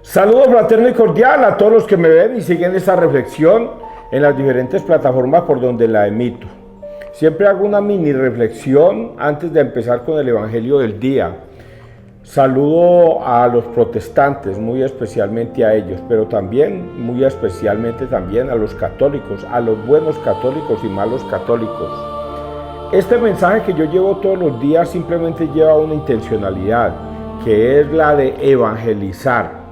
Saludo fraterno y cordial a todos los que me ven y siguen esta reflexión en las diferentes plataformas por donde la emito. Siempre hago una mini reflexión antes de empezar con el Evangelio del día. Saludo a los protestantes, muy especialmente a ellos, pero también, muy especialmente también a los católicos, a los buenos católicos y malos católicos. Este mensaje que yo llevo todos los días simplemente lleva una intencionalidad, que es la de evangelizar.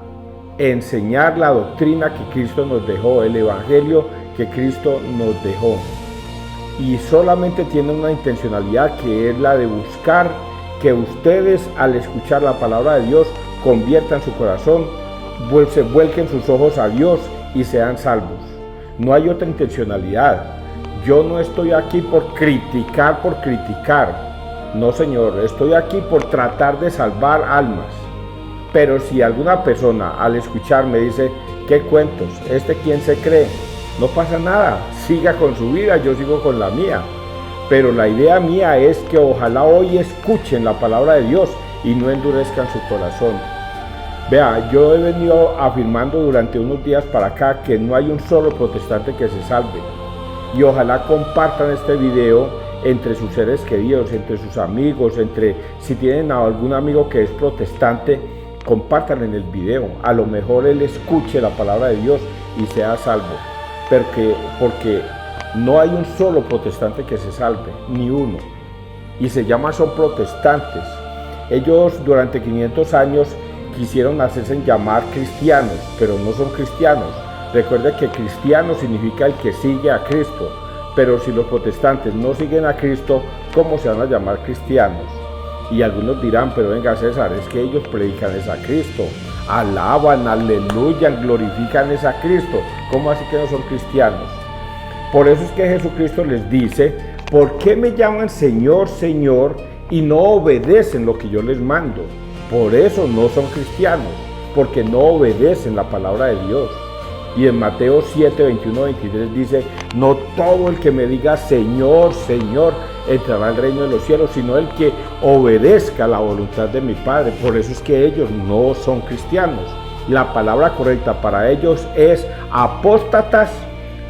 Enseñar la doctrina que Cristo nos dejó, el Evangelio que Cristo nos dejó. Y solamente tiene una intencionalidad, que es la de buscar que ustedes, al escuchar la palabra de Dios, conviertan su corazón, se vuelquen sus ojos a Dios y sean salvos. No hay otra intencionalidad. Yo no estoy aquí por criticar. No, Señor, estoy aquí por tratar de salvar almas. Pero si alguna persona al escuchar me dice, ¿qué cuentos? ¿Quién se cree? No pasa nada, siga con su vida, yo sigo con la mía. Pero la idea mía es que ojalá hoy escuchen la palabra de Dios y no endurezcan su corazón. Vea, yo he venido afirmando durante unos días para acá que no hay un solo protestante que se salve. Y ojalá compartan este video entre sus seres queridos, entre sus amigos, si tienen a algún amigo que es protestante, compartan en el video, a lo mejor él escuche la palabra de Dios y sea salvo, porque no hay un solo protestante que se salve, ni uno, y son protestantes. Ellos durante 500 años quisieron hacerse llamar cristianos, pero no son cristianos. Recuerde que cristiano significa el que sigue a Cristo, pero si los protestantes no siguen a Cristo, ¿cómo se van a llamar cristianos? Y algunos dirán, pero venga César, es que ellos predican a Cristo, alaban, aleluyan, glorifican a Cristo. ¿Cómo así que no son cristianos? Por eso es que Jesucristo les dice, ¿por qué me llaman Señor, Señor y no obedecen lo que yo les mando? Por eso no son cristianos, porque no obedecen la palabra de Dios. Y en Mateo 7, 21, 23 dice, no todo el que me diga Señor, Señor, entrará al reino de los cielos, sino el que obedezca la voluntad de mi Padre. Por eso es que ellos no son cristianos. La palabra correcta para ellos es apóstatas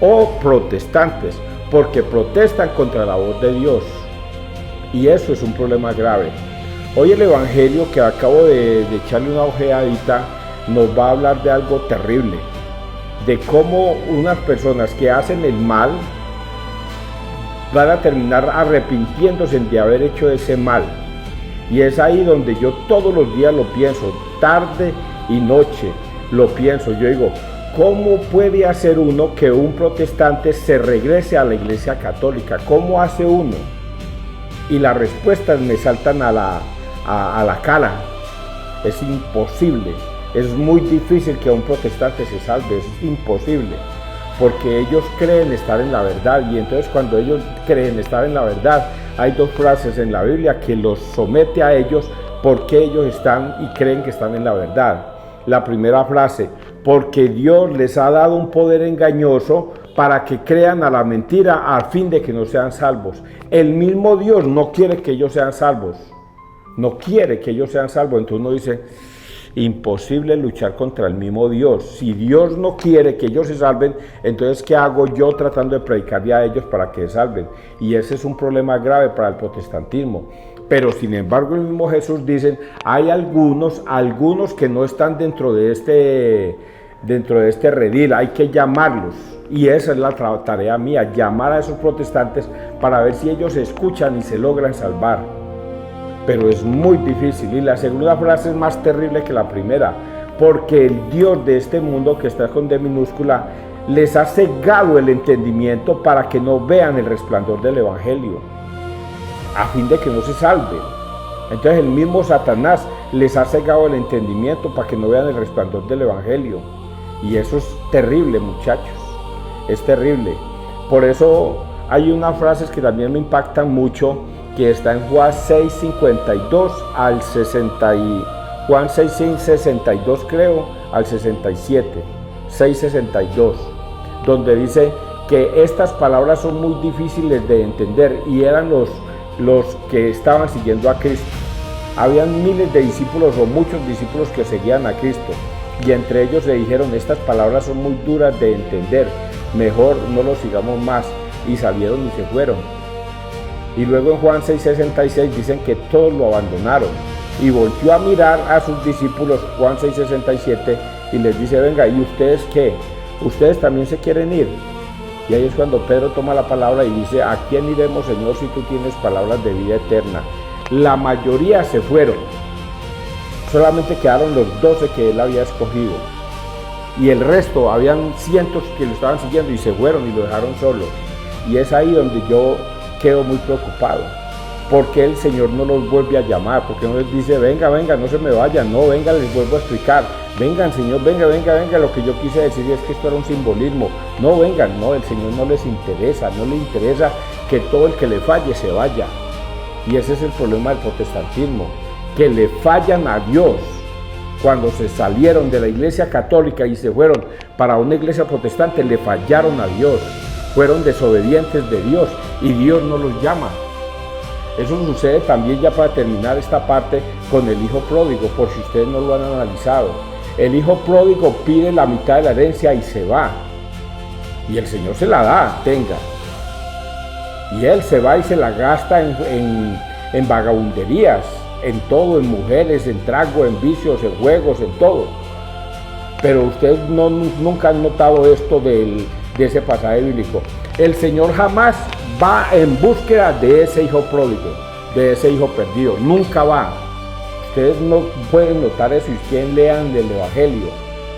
o protestantes, porque protestan contra la voz de Dios. Y eso es un problema grave. Hoy el Evangelio que acabo de echarle una ojeadita nos va a hablar de algo terrible, de cómo unas personas que hacen el mal van a terminar arrepintiéndose de haber hecho ese mal. Y es ahí donde yo todos los días lo pienso, tarde y noche lo pienso. Yo digo, ¿cómo puede hacer uno que un protestante se regrese a la iglesia católica? ¿Cómo hace uno? Y las respuestas me saltan a la cara. Es imposible. Es muy difícil que un protestante se salve, es imposible, porque ellos creen estar en la verdad, y entonces cuando ellos creen estar en la verdad, hay dos frases en la Biblia que los somete a ellos porque ellos están y creen que están en la verdad. La primera frase, porque Dios les ha dado un poder engañoso para que crean a la mentira a fin de que no sean salvos. El mismo Dios no quiere que ellos sean salvos, entonces uno dice, imposible luchar contra el mismo Dios. Si Dios no quiere que ellos se salven, entonces ¿qué hago yo tratando de predicarle a ellos para que se salven? Y ese es un problema grave para el protestantismo. Pero sin embargo el mismo Jesús dice, hay algunos que no están dentro de este redil, hay que llamarlos. Y esa es la tarea mía, llamar a esos protestantes para ver si ellos escuchan y se logran salvar. Pero es muy difícil, y la segunda frase es más terrible que la primera, porque el Dios de este mundo, que está con D minúscula, les ha cegado el entendimiento para que no vean el resplandor del Evangelio, a fin de que no se salven. Entonces el mismo Satanás les ha cegado el entendimiento para que no vean el resplandor del Evangelio, y eso es terrible, muchachos, es terrible. Por eso hay unas frases que también me impactan mucho, que está en Juan 6:52 al 60 y Juan 6:62 creo al 67, 6:62, donde dice que estas palabras son muy difíciles de entender, y eran los que estaban siguiendo a Cristo. Habían miles de discípulos o muchos discípulos que seguían a Cristo, y entre ellos se dijeron: estas palabras son muy duras de entender, mejor no los sigamos más. Y salieron y se fueron. Y luego en Juan 6:66 dicen que todos lo abandonaron. Y volvió a mirar a sus discípulos, Juan 6:67, y les dice: venga, ¿y ustedes qué? ¿Ustedes también se quieren ir? Y ahí es cuando Pedro toma la palabra y dice: ¿a quién iremos, Señor, si tú tienes palabras de vida eterna? La mayoría se fueron. Solamente quedaron los 12 que él había escogido. Y el resto, habían cientos que lo estaban siguiendo y se fueron y lo dejaron solo. Y es ahí donde yo quedo muy preocupado. ¿Por qué el Señor no los vuelve a llamar? ¿Por qué no les dice: venga, venga, no se me vayan? No, venga, les vuelvo a explicar. Vengan, Señor, venga, venga, venga. Lo que yo quise decir es que esto era un simbolismo. No, vengan, no, el Señor no les interesa. No le interesa que todo el que le falle se vaya. Y ese es el problema del protestantismo, que le fallan a Dios. Cuando se salieron de la iglesia católica y se fueron para una iglesia protestante, le fallaron a Dios. Fueron desobedientes de Dios y Dios no los llama. Eso sucede también, ya para terminar esta parte, con el hijo pródigo, por si ustedes no lo han analizado. El hijo pródigo pide la mitad de la herencia y se va. Y el Señor se la da, tenga. Y él se va y se la gasta en vagabunderías, en todo, en mujeres, en trago, en vicios, en juegos, en todo. Pero ustedes nunca han notado esto de ese pasaje bíblico. El Señor jamás va en búsqueda de ese hijo pródigo, de ese hijo perdido. Nunca va. Ustedes no pueden notar eso, y quien lean del Evangelio,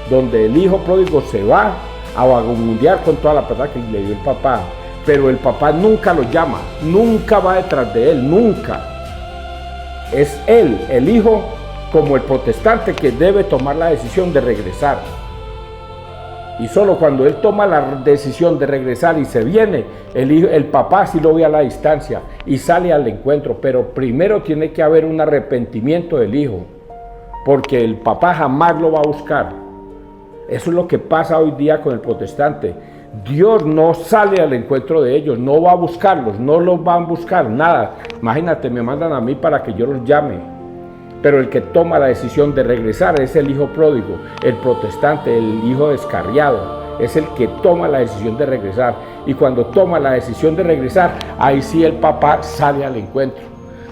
donde el hijo pródigo se va a vagabundear con toda la plata que le dio el papá, pero el papá nunca lo llama, nunca va detrás de él, nunca. Es él, el hijo, como el protestante, que debe tomar la decisión de regresar. Y solo cuando él toma la decisión de regresar y se viene, el papá sí lo ve a la distancia y sale al encuentro, pero primero tiene que haber un arrepentimiento del hijo, porque el papá jamás lo va a buscar. Eso es lo que pasa hoy día con el protestante. Dios no sale al encuentro de ellos, no va a buscarlos, no los van a buscar, nada. Imagínate, me mandan a mí para que yo los llame. Pero el que toma la decisión de regresar es el hijo pródigo, el protestante, el hijo descarriado. Es el que toma la decisión de regresar. Y cuando toma la decisión de regresar, ahí sí el papá sale al encuentro.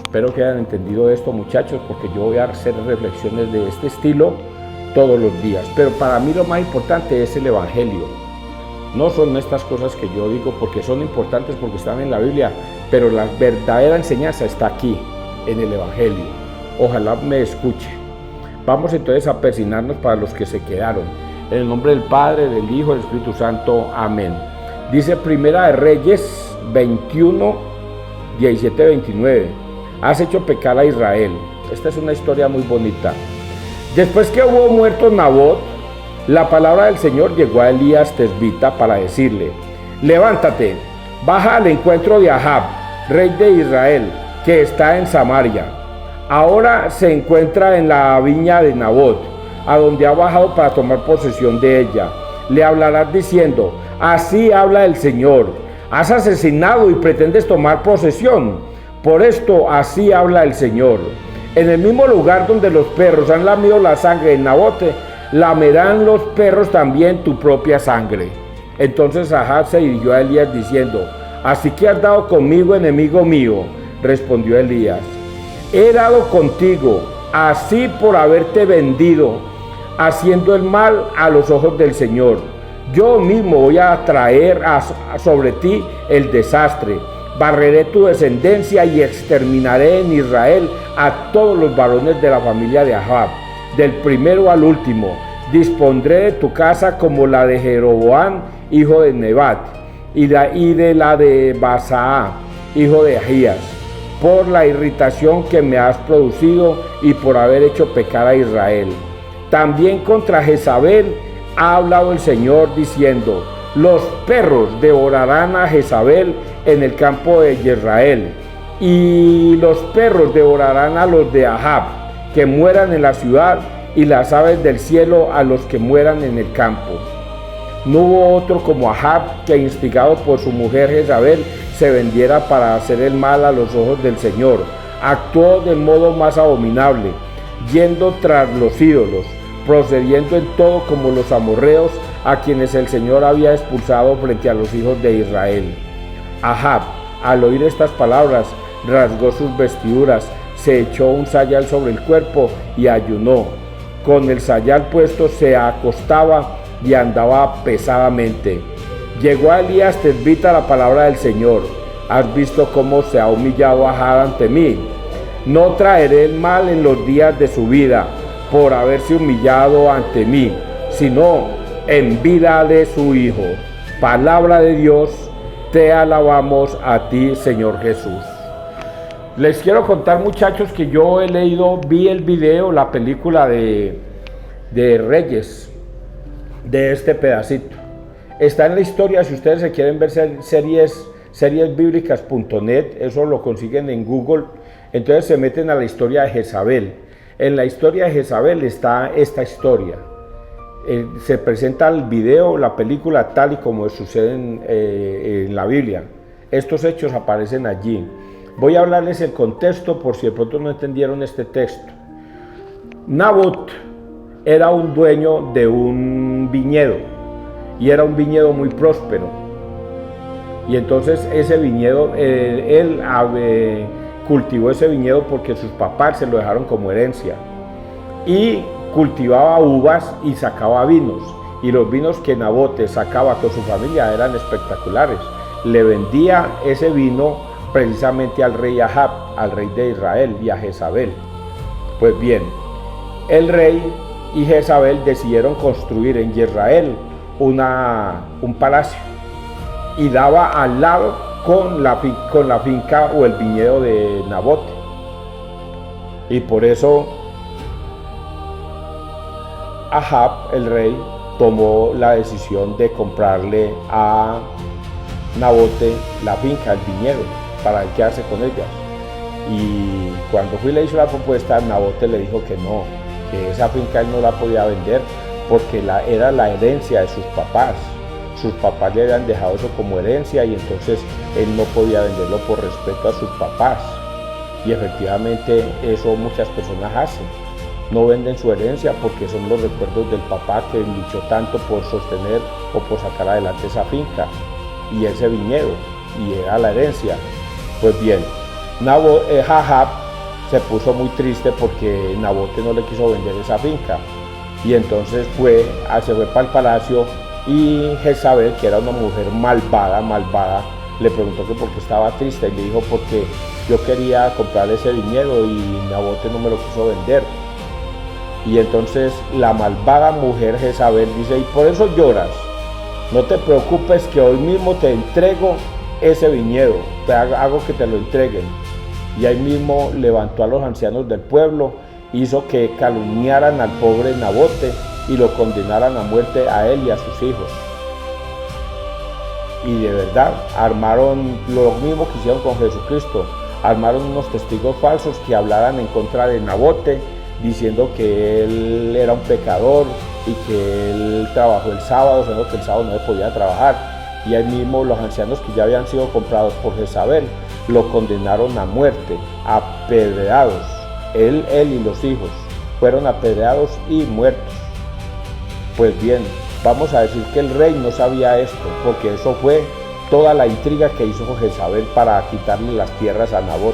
Espero que hayan entendido esto, muchachos, porque yo voy a hacer reflexiones de este estilo todos los días. Pero para mí lo más importante es el Evangelio. No son estas cosas que yo digo porque son importantes, porque están en la Biblia, pero la verdadera enseñanza está aquí, en el Evangelio. Ojalá me escuche. Vamos entonces a persignarnos para los que se quedaron. En el nombre del Padre, del Hijo y del Espíritu Santo. Amén. Dice Primera de Reyes 21, 17, 29. Has hecho pecar a Israel. Esta es una historia muy bonita. Después que hubo muerto Nabot, la palabra del Señor llegó a Elías Tesbita para decirle: levántate, baja al encuentro de Ahab, rey de Israel, que está en Samaria. Ahora se encuentra en la viña de Nabot, a donde ha bajado para tomar posesión de ella. Le hablarás diciendo: así habla el Señor, has asesinado y pretendes tomar posesión. Por esto así habla el Señor: en el mismo lugar donde los perros han lamido la sangre de Nabot, lamerán los perros también tu propia sangre. Entonces Ahab se dirigió a Elías diciendo: así que has dado conmigo, enemigo mío. Respondió Elías: he dado contigo, así por haberte vendido, haciendo el mal a los ojos del Señor. Yo mismo voy a traer sobre ti el desastre. Barreré tu descendencia y exterminaré en Israel a todos los varones de la familia de Ahab, del primero al último. Dispondré de tu casa como la de Jeroboam, hijo de Nebat, y de la de Basaa, hijo de Ahías, por la irritación que me has producido y por haber hecho pecar a Israel. También contra Jezabel ha hablado el Señor diciendo: los perros devorarán a Jezabel en el campo de Israel, y los perros devorarán a los de Ahab, que mueran en la ciudad, y las aves del cielo a los que mueran en el campo. No hubo otro como Ahab, que instigado por su mujer Jezabel se vendiera para hacer el mal a los ojos del Señor. Actuó del modo más abominable, yendo tras los ídolos. procediendo en todo como los amorreos, a quienes el Señor había expulsado frente a los hijos de Israel. Ahab, al oír estas palabras, rasgó sus vestiduras, se echó un sayal sobre el cuerpo y ayunó. Con el sayal puesto se acostaba y andaba pesadamente. Llegó a Elías Tisbita la palabra del Señor: ¿has visto cómo se ha humillado Ahab ante mí? No traeré el mal en los días de su vida por haberse humillado ante mí, sino en vida de su hijo. Palabra de Dios, te alabamos a ti, Señor Jesús. Les quiero contar, muchachos, que yo vi el video, la película de Reyes, de este pedacito. Está en la historia, si ustedes se quieren ver seriesbíblicas.net, eso lo consiguen en Google. Entonces se meten a la historia de Jezabel. En la historia de Jezabel está esta historia. Se presenta el video, la película, tal y como sucede en la Biblia. Estos hechos aparecen allí. Voy a hablarles el contexto por si de pronto no entendieron este texto. Nabot era un dueño de un viñedo y era un viñedo muy próspero. Y entonces ese viñedo, él cultivó ese viñedo porque sus papás se lo dejaron como herencia. Y cultivaba uvas y sacaba vinos. Y los vinos que Nabot sacaba con su familia eran espectaculares. Le vendía ese vino precisamente al rey Ahab, al rey de Israel, y a Jezabel. Pues bien, el rey y Jezabel decidieron construir en Israel un palacio, y daba al lado con la finca o el viñedo de Nabot. Y por eso Ahab, el rey, tomó la decisión de comprarle a Nabote la finca, el viñedo, para quedarse con ellas. Y cuando le hizo la propuesta, Nabote le dijo que no, que esa finca él no la podía vender porque era la herencia de sus papás. Sus papás le habían dejado eso como herencia y entonces él no podía venderlo por respeto a sus papás. Y efectivamente eso muchas personas hacen. No venden su herencia porque son los recuerdos del papá que luchó tanto por sostener o por sacar adelante esa finca y ese viñedo, y era la herencia. Pues bien, Ahab se puso muy triste porque Nabote no le quiso vender esa finca, y entonces se fue para el palacio, y Jezabel, que era una mujer malvada, le preguntó que por qué estaba triste, y le dijo: porque yo quería comprar ese viñedo y Nabote no me lo quiso vender. Y entonces la malvada mujer Jezabel dice: y por eso lloras, no te preocupes, que hoy mismo te entrego ese viñedo, te hago que te lo entreguen. Y ahí mismo levantó a los ancianos del pueblo, hizo que calumniaran al pobre Nabote y lo condenaran a muerte a él y a sus hijos. Y de verdad armaron lo mismo que hicieron con Jesucristo, armaron unos testigos falsos que hablaran en contra de Nabote, diciendo que él era un pecador y que él trabajó el sábado, siendo que el sábado no podía trabajar. Y ahí mismo los ancianos que ya habían sido comprados por Jezabel lo condenaron a muerte, apedreados. Él y los hijos fueron apedreados y muertos. Pues bien, vamos a decir que el rey no sabía esto, porque eso fue toda la intriga que hizo Jezabel para quitarle las tierras a Nabot.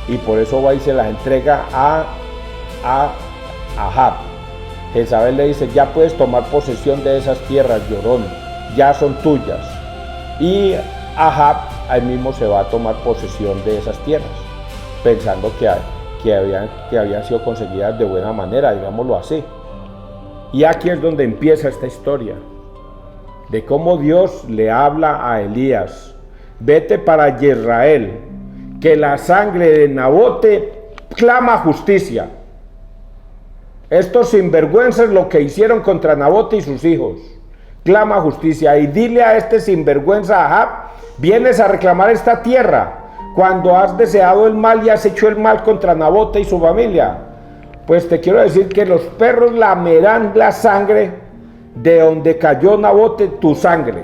Y por eso va y se las entrega a Ahab. Jezabel le dice: ya puedes tomar posesión de esas tierras, llorón, ya son tuyas. Y Ahab ahí mismo se va a tomar posesión de esas tierras, pensando que habían sido conseguidas de buena manera, digámoslo así. Y aquí es donde empieza esta historia, de cómo Dios le habla a Elías: vete para Israel, que la sangre de Nabote clama justicia. Estos sinvergüenzas lo que hicieron contra Nabote y sus hijos, clama justicia. Y dile a este sinvergüenza Ahab: vienes a reclamar esta tierra cuando has deseado el mal y has hecho el mal contra Nabote y su familia. Pues te quiero decir que los perros lamerán la sangre de donde cayó Nabote, tu sangre,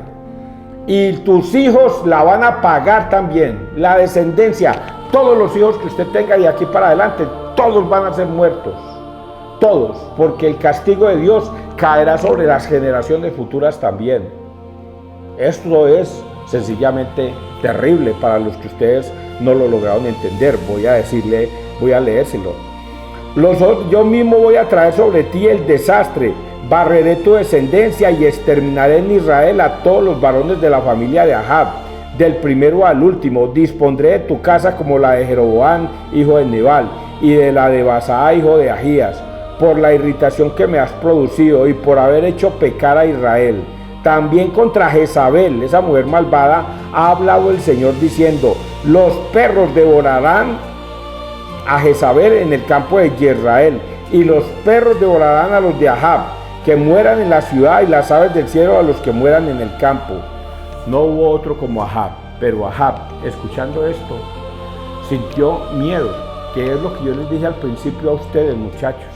y tus hijos la van a pagar también, la descendencia, todos los hijos que usted tenga de aquí para adelante, todos van a ser muertos, todos, porque el castigo de Dios caerá sobre las generaciones futuras también. Esto es sencillamente terrible para los que ustedes no lo lograron entender. Voy a leérselo. Yo mismo voy a traer sobre ti el desastre, barreré tu descendencia y exterminaré en Israel a todos los varones de la familia de Ahab, del primero al último. Dispondré de tu casa como la de Jeroboam, hijo de Nebal, y de la de Baasa, hijo de Ahías, por la irritación que me has producido y por haber hecho pecar a Israel. También contra Jezabel, esa mujer malvada, ha hablado el Señor diciendo: los perros devorarán a Jezabel en el campo de Israel, y los perros devorarán a los de Ahab, que mueran en la ciudad, y las aves del cielo a los que mueran en el campo. No hubo otro como Ahab, pero Ahab, escuchando esto, sintió miedo, que es lo que yo les dije al principio a ustedes, muchachos.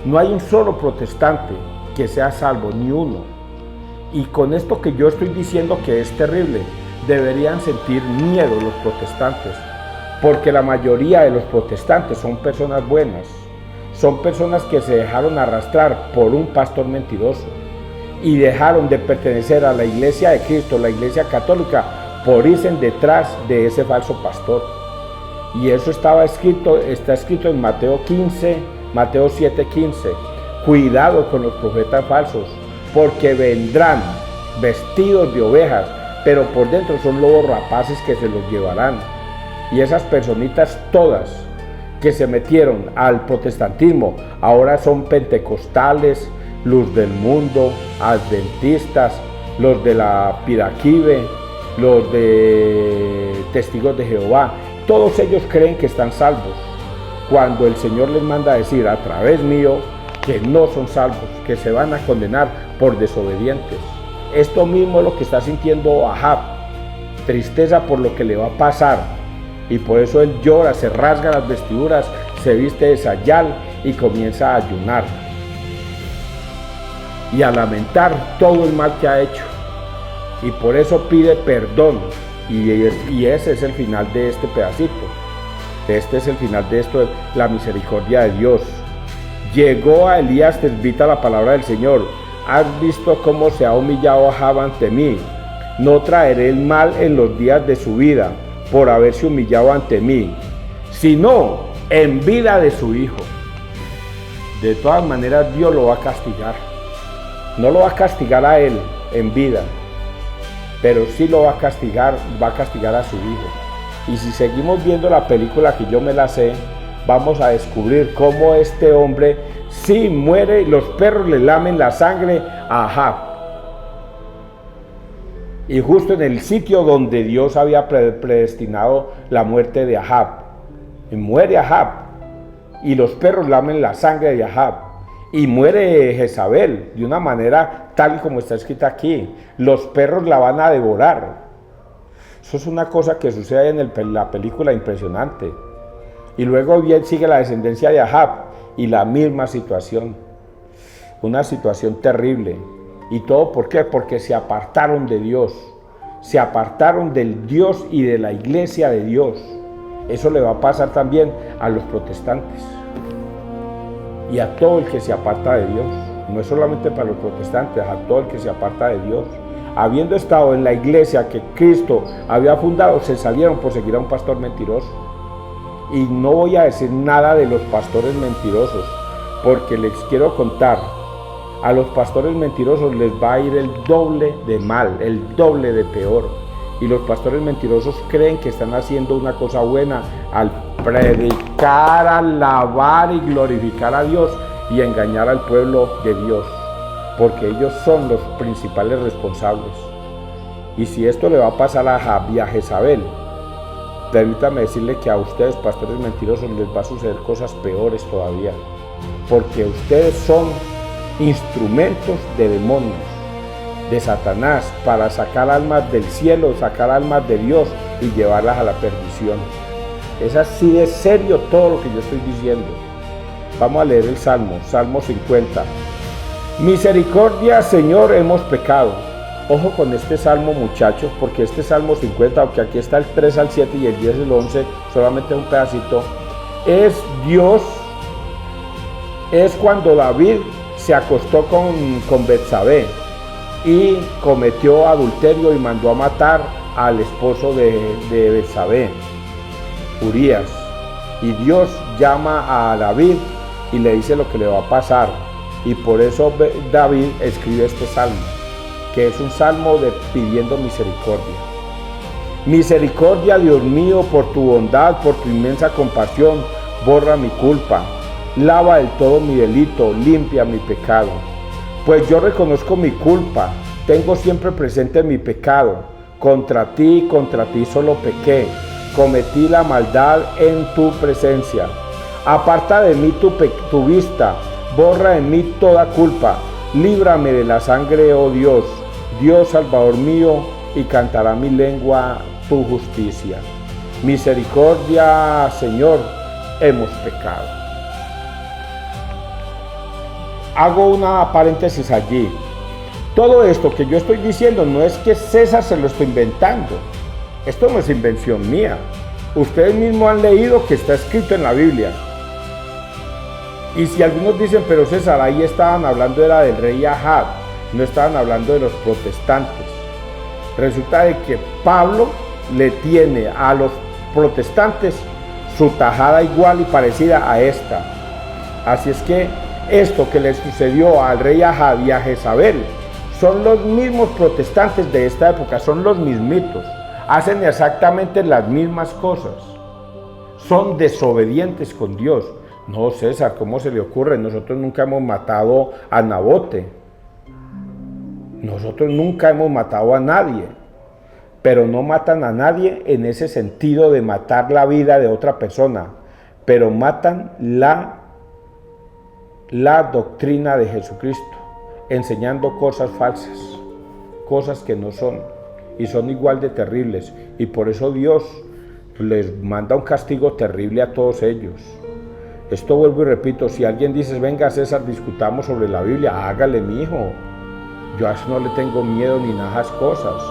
No hay un solo protestante que sea salvo, ni uno. Y con esto que yo estoy diciendo, que es terrible, deberían sentir miedo los protestantes, porque la mayoría de los protestantes son personas buenas, son personas que se dejaron arrastrar por un pastor mentiroso y dejaron de pertenecer a la iglesia de Cristo, la iglesia católica, por irse detrás de ese falso pastor. Y eso está escrito en Mateo 7:15. Cuidado con los profetas falsos, porque vendrán vestidos de ovejas, pero por dentro son lobos rapaces que se los llevarán. Y esas personitas todas que se metieron al protestantismo ahora son pentecostales, luz del mundo, adventistas, los de la Piraquive, los de testigos de Jehová. Todos ellos creen que están salvos, cuando el Señor les manda a decir a través mío que no son salvos, que se van a condenar por desobedientes. Esto mismo es lo que está sintiendo Ahab, tristeza por lo que le va a pasar, y por eso él llora, se rasga las vestiduras, se viste de sayal y comienza a ayunar y a lamentar todo el mal que ha hecho, y por eso pide perdón. Y ese es el final de este pedacito. Este es el final de esto, la misericordia de Dios. Llegó a Elías Tesbita la palabra del Señor: has visto cómo se ha humillado Ahab ante mí. No traeré el mal en los días de su vida por haberse humillado ante mí, sino en vida de su hijo. De todas maneras, Dios lo va a castigar. No lo va a castigar a él en vida, pero sí lo va a castigar a su hijo. Y si seguimos viendo la película, que yo me la sé, vamos a descubrir cómo este hombre sí muere y los perros le lamen la sangre a Ahab. Y justo en el sitio donde Dios había predestinado la muerte de Ahab. Y muere Ahab, y los perros lamen la sangre de Ahab. Y muere Jezabel de una manera tal y como está escrita aquí. Los perros la van a devorar. Eso es una cosa que sucede en la película, impresionante. Y luego bien sigue la descendencia de Ahab y la misma situación. Una situación terrible. ¿Y todo por qué? Porque se apartaron de Dios. Se apartaron del Dios y de la iglesia de Dios. Eso le va a pasar también a los protestantes y a todo el que se aparta de Dios. No es solamente para los protestantes, a todo el que se aparta de Dios. Habiendo estado en la iglesia que Cristo había fundado, se salieron por seguir a un pastor mentiroso. Y no voy a decir nada de los pastores mentirosos, porque les quiero contar, a los pastores mentirosos les va a ir el doble de mal, el doble de peor. Y los pastores mentirosos creen que están haciendo una cosa buena al predicar, alabar y glorificar a Dios y engañar al pueblo de Dios, porque ellos son los principales responsables. Y si esto le va a pasar a Ahab y a Jezabel, permítame decirle que a ustedes, pastores mentirosos, les va a suceder cosas peores todavía, porque ustedes son instrumentos de demonios, de Satanás, para sacar almas del cielo, sacar almas de Dios y llevarlas a la perdición. Es así de serio todo lo que yo estoy diciendo. Vamos a leer el Salmo 50. Misericordia, Señor, hemos pecado. Ojo con este salmo, muchachos, porque este Salmo 50, aunque aquí está el 3 al 7 y el 10 y el 11, solamente un pedacito, es Dios es cuando David se acostó con Betsabé y cometió adulterio y mandó a matar al esposo de Betsabé, Urías. Y Dios llama a David y le dice lo que le va a pasar. Y por eso David escribe este salmo, que es un salmo pidiendo misericordia. Misericordia, Dios mío, por tu bondad, por tu inmensa compasión, borra mi culpa. Lava del todo mi delito, limpia mi pecado. Pues yo reconozco mi culpa, tengo siempre presente mi pecado. Contra ti solo pequé, cometí la maldad en tu presencia. Aparta de mí tu vista, borra de mí toda culpa. Líbrame de la sangre, oh Dios, Dios Salvador mío, y cantará mi lengua tu justicia. Misericordia, Señor, hemos pecado. Hago una paréntesis allí. Todo esto que yo estoy diciendo no es que César se lo estoy inventando. Esto no es invención mía. Ustedes mismos han leído que está escrito en la Biblia. Y si algunos dicen, pero César, ahí estaban hablando era del rey Ahab, no estaban hablando de los protestantes. Resulta de que Pablo le tiene a los protestantes su tajada igual y parecida a esta. Así es que esto que le sucedió al rey Ahab y a Jezabel son los mismos protestantes de esta época, son los mismitos, hacen exactamente las mismas cosas, son desobedientes con Dios. No, César, ¿cómo se le ocurre? Nosotros nunca hemos matado a Nabote, nosotros nunca hemos matado a nadie, pero no matan a nadie en ese sentido de matar la vida de otra persona, pero matan la doctrina de Jesucristo, enseñando cosas falsas, cosas que no son, y son igual de terribles, y por eso Dios les manda un castigo terrible a todos ellos. Esto vuelvo y repito, si alguien dice, venga César, discutamos sobre la Biblia, hágale, mi hijo. Yo a eso no le tengo miedo ni nada a esas cosas.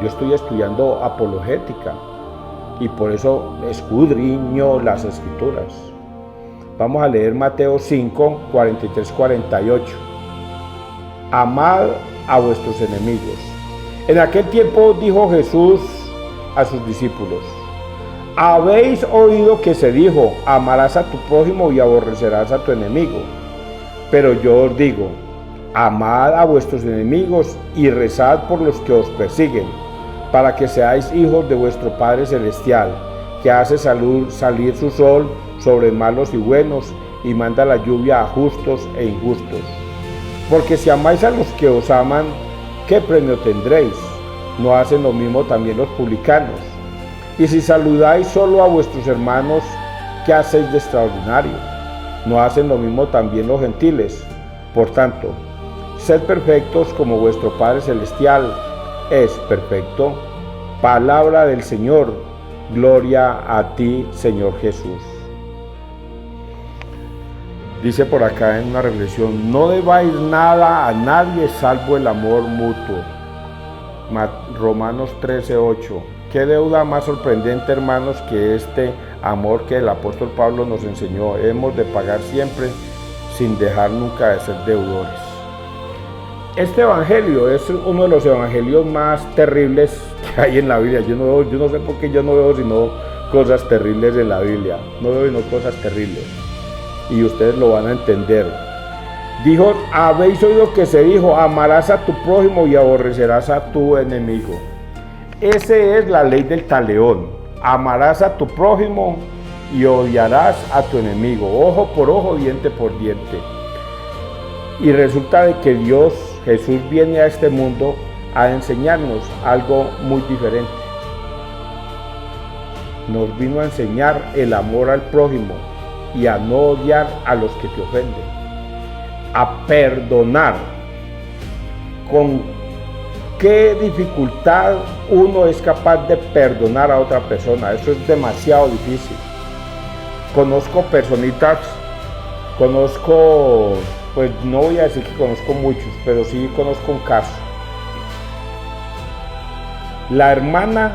Yo estoy estudiando apologética, y por eso escudriño las Escrituras. Vamos a leer Mateo 5, 43-48. Amad a vuestros enemigos. En aquel tiempo dijo Jesús a sus discípulos, habéis oído que se dijo, amarás a tu prójimo y aborrecerás a tu enemigo. Pero yo os digo, amad a vuestros enemigos y rezad por los que os persiguen, para que seáis hijos de vuestro Padre Celestial, que hace salir su sol sobre malos y buenos, y manda la lluvia a justos e injustos. Porque si amáis a los que os aman, ¿qué premio tendréis? ¿No hacen lo mismo también los publicanos? Y si saludáis solo a vuestros hermanos, ¿qué hacéis de extraordinario? ¿No hacen lo mismo también los gentiles? Por tanto, sed perfectos como vuestro Padre Celestial es perfecto. Palabra del Señor. Gloria a ti, Señor Jesús. Dice por acá en una reflexión, no debáis nada a nadie salvo el amor mutuo. Romanos 13:8. Qué deuda más sorprendente, hermanos, que este amor que el apóstol Pablo nos enseñó. Hemos de pagar siempre sin dejar nunca de ser deudores. Este evangelio es uno de los evangelios más terribles que hay en la Biblia. Yo no sé por qué yo no veo sino cosas terribles en la Biblia. No veo sino cosas terribles. Y ustedes lo van a entender. Dijo, habéis oído que se dijo, amarás a tu prójimo y aborrecerás a tu enemigo. Esa es la ley del talión. Amarás a tu prójimo y odiarás a tu enemigo. Ojo por ojo, diente por diente. Y resulta de que Jesús viene a este mundo a enseñarnos algo muy diferente. Nos vino a enseñar el amor al prójimo y a no odiar a los que te ofenden, a perdonar. ¿Con qué dificultad uno es capaz de perdonar a otra persona? Eso es demasiado difícil. Conozco personitas, pues no voy a decir que conozco muchos, pero sí conozco un caso. La hermana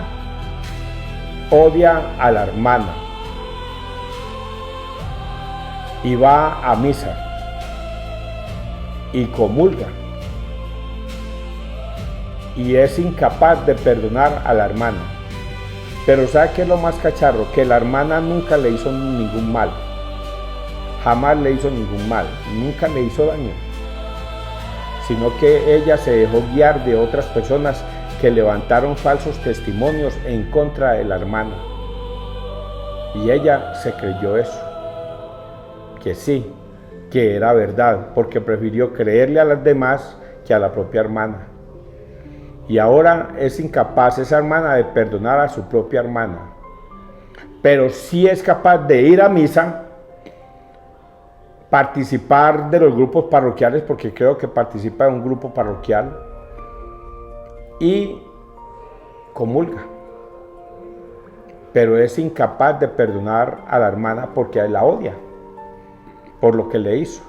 odia a la hermana y va a misa y comulga. Y es incapaz de perdonar a la hermana. Pero ¿sabe qué es lo más cacharro? Que la hermana nunca le hizo ningún mal. Jamás le hizo ningún mal, nunca le hizo daño. Sino que ella se dejó guiar de otras personas que levantaron falsos testimonios en contra de la hermana. Y ella se creyó eso, que sí, que era verdad, porque prefirió creerle a las demás que a la propia hermana. Y ahora es incapaz esa hermana de perdonar a su propia hermana. Pero sí es capaz de ir a misa, participar de los grupos parroquiales, porque creo que participa en un grupo parroquial, y comulga. Pero es incapaz de perdonar a la hermana porque la odia por lo que le hizo.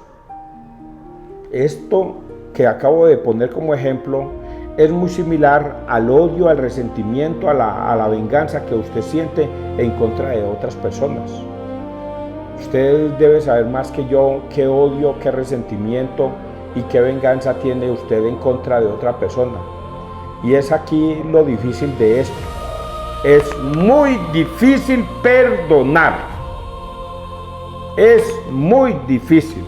Esto que acabo de poner como ejemplo es muy similar al odio, al resentimiento, a la venganza que usted siente en contra de otras personas. Usted debe saber más que yo qué odio, qué resentimiento y qué venganza tiene usted en contra de otra persona. Y es aquí lo difícil de esto. Es muy difícil perdonar. Es muy difícil.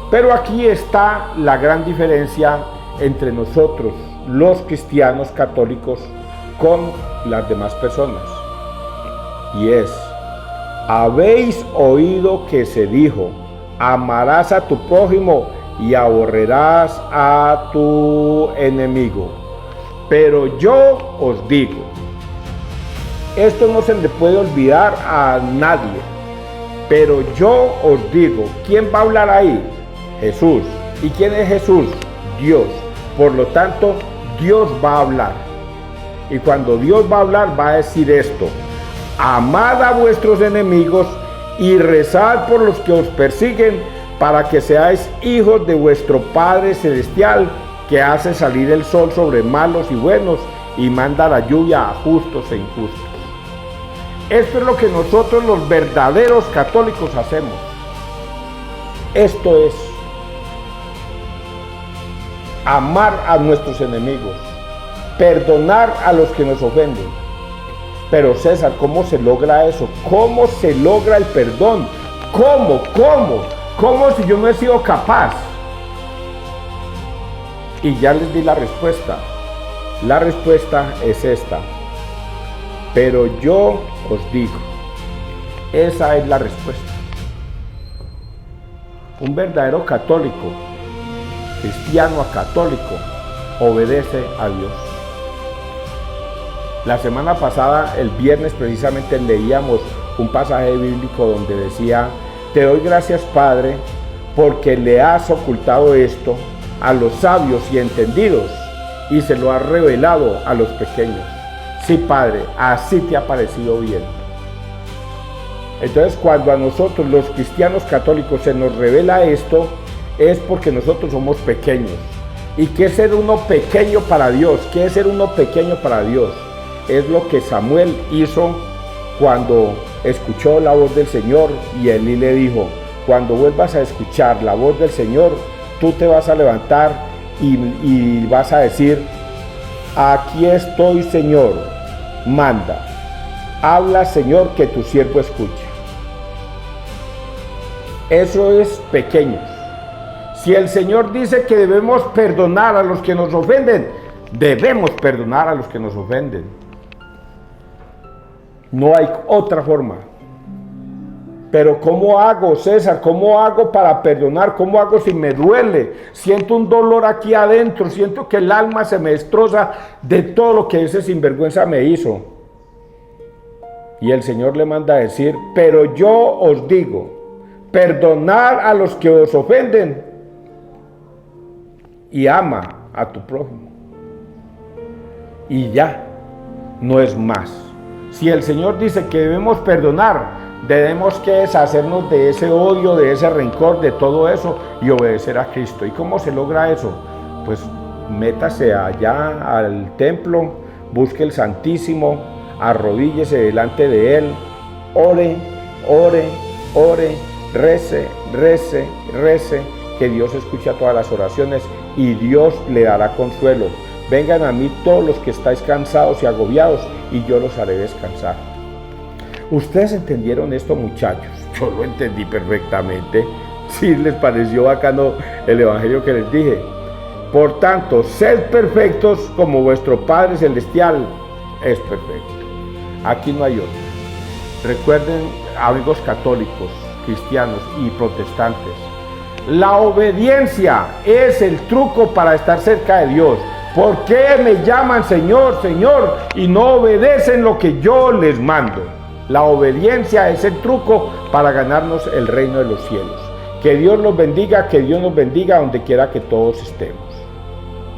Pero aquí está la gran diferencia entre nosotros, los cristianos católicos, con las demás personas. Y es: habéis oído que se dijo, amarás a tu prójimo y aborrecerás a tu enemigo. Pero yo os digo, esto no se le puede olvidar a nadie, pero yo os digo, ¿quién va a hablar ahí? Jesús. ¿Y quién es Jesús? Dios. Por lo tanto, Dios va a hablar. Y cuando Dios va a hablar, va a decir esto: amad a vuestros enemigos y rezad por los que os persiguen, para que seáis hijos de vuestro Padre Celestial, que hace salir el sol sobre malos y buenos y manda la lluvia a justos e injustos. Esto es lo que nosotros los verdaderos católicos hacemos. Esto es amar a nuestros enemigos, perdonar a los que nos ofenden. Pero César, ¿cómo se logra eso? ¿Cómo se logra el perdón? ¿Cómo si yo no he sido capaz? Y ya les di la respuesta. La respuesta es esta: pero yo os digo. Esa es la respuesta. Un verdadero católico, cristiano a católico, obedece a Dios. La semana pasada, el viernes precisamente, leíamos un pasaje bíblico donde decía: te doy gracias, Padre, porque le has ocultado esto a los sabios y entendidos y se lo has revelado a los pequeños. Sí, Padre, así te ha parecido bien. Entonces, cuando a nosotros los cristianos católicos se nos revela esto, es porque nosotros somos pequeños. ¿Y qué es ser uno pequeño para Dios? ¿Qué es ser uno pequeño para Dios? Es lo que Samuel hizo cuando escuchó la voz del Señor, y Elí le dijo: cuando vuelvas a escuchar la voz del Señor, tú te vas a levantar y vas a decir: aquí estoy, Señor, manda. Habla, Señor, que tu siervo escuche. Eso es pequeños. Si el Señor dice que debemos perdonar a los que nos ofenden, debemos perdonar a los que nos ofenden. No hay otra forma. Pero ¿cómo hago, César? ¿Cómo hago para perdonar? ¿Cómo hago si me duele? Siento un dolor aquí adentro, siento que el alma se me destroza de todo lo que ese sinvergüenza me hizo. Y el Señor le manda a decir: pero yo os digo, perdonad a los que os ofenden y ama a tu prójimo. Y ya, no es más. Si el Señor dice que debemos perdonar, debemos que deshacernos de ese odio, de ese rencor, de todo eso, y obedecer a Cristo. ¿Y cómo se logra eso? Pues métase allá al templo, busque el Santísimo, arrodíllese delante de Él, ore, rece, que Dios escucha todas las oraciones y Dios le dará consuelo. Vengan a mí todos los que estáis cansados y agobiados y yo los haré descansar. ¿Ustedes entendieron esto, muchachos? Yo lo entendí perfectamente. Sí, les pareció bacano el evangelio que les dije. Por tanto, sed perfectos como vuestro Padre Celestial es perfecto. Aquí no hay otro. Recuerden, amigos católicos, cristianos y protestantes, la obediencia es el truco para estar cerca de Dios. ¿Por qué me llaman Señor, Señor y no obedecen lo que yo les mando? La obediencia es el truco para ganarnos el reino de los cielos. Que Dios los bendiga, que Dios nos bendiga donde quiera que todos estemos.